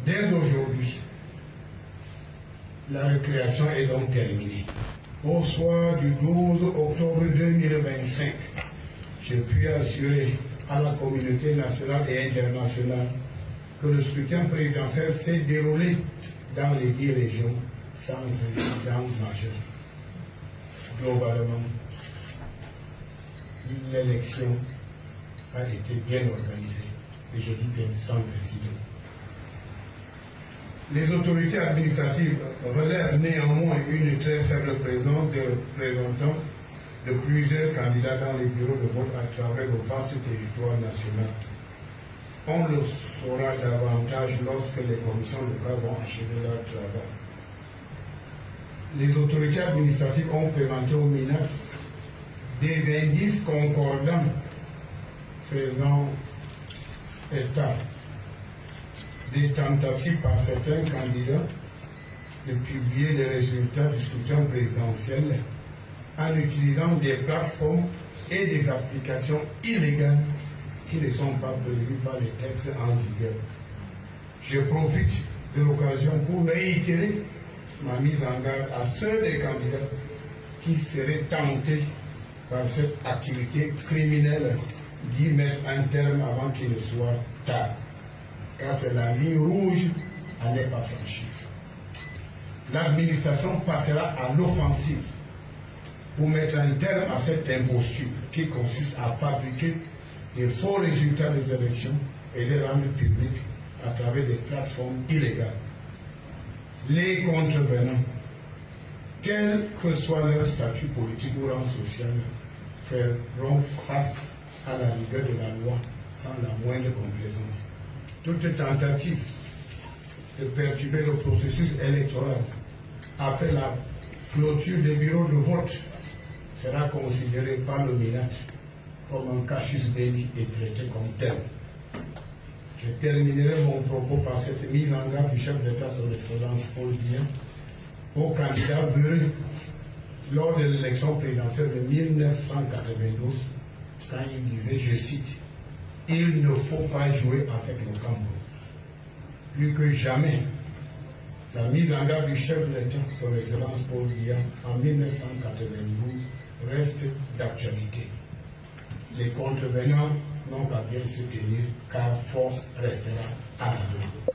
Dès aujourd'hui, la récréation est donc terminée. Au soir du 12 octobre 2025, je puis assurer à la communauté nationale et internationale que le scrutin présidentiel s'est déroulé dans les 10 régions sans incident majeur. Globalement, l'élection a été bien organisée, et je dis bien sans incident. Les autorités administratives relèvent néanmoins une très faible présence des représentants de plusieurs candidats dans les bureaux de vote à travers le vaste territoire national. On le saura davantage lorsque les commissions locales vont achever leur travail. Les autorités administratives ont présenté au MINAC des indices concordants faisant état des tentatives par certains candidats de publier les résultats du scrutin présidentiel en utilisant des plateformes et des applications illégales qui ne sont pas prévues par les textes en vigueur. Je profite de l'occasion pour réitérer ma mise en garde à ceux des candidats qui seraient tentés par cette activité criminelle d'y mettre un terme avant qu'il ne soit tard. Car c'est la ligne rouge à ne pas franchir. L'administration passera à l'offensive pour mettre un terme à cette imposture qui consiste à fabriquer des faux résultats des élections et les rendre publics à travers des plateformes illégales. Les contrevenants, quel que soit leur statut politique ou rang social, feront face à la rigueur de la loi sans la moindre complaisance. Toute tentative de perturber le processus électoral après la clôture des bureaux de vote sera considérée par le MINAC comme un casus belli et traité comme tel. Je terminerai mon propos par cette mise en garde du chef d'État son Excellence Paul Biya au candidat Buré lors de l'élection présidentielle de 1992 quand il disait, je cite, « Il ne faut pas jouer avec le Cameroun. » Plus que jamais, la mise en garde du chef de l'État, son Excellence Paul Biya, en 1992, reste d'actualité. Les contrevenants n'ont qu'à bien se tenir, car force restera à la main.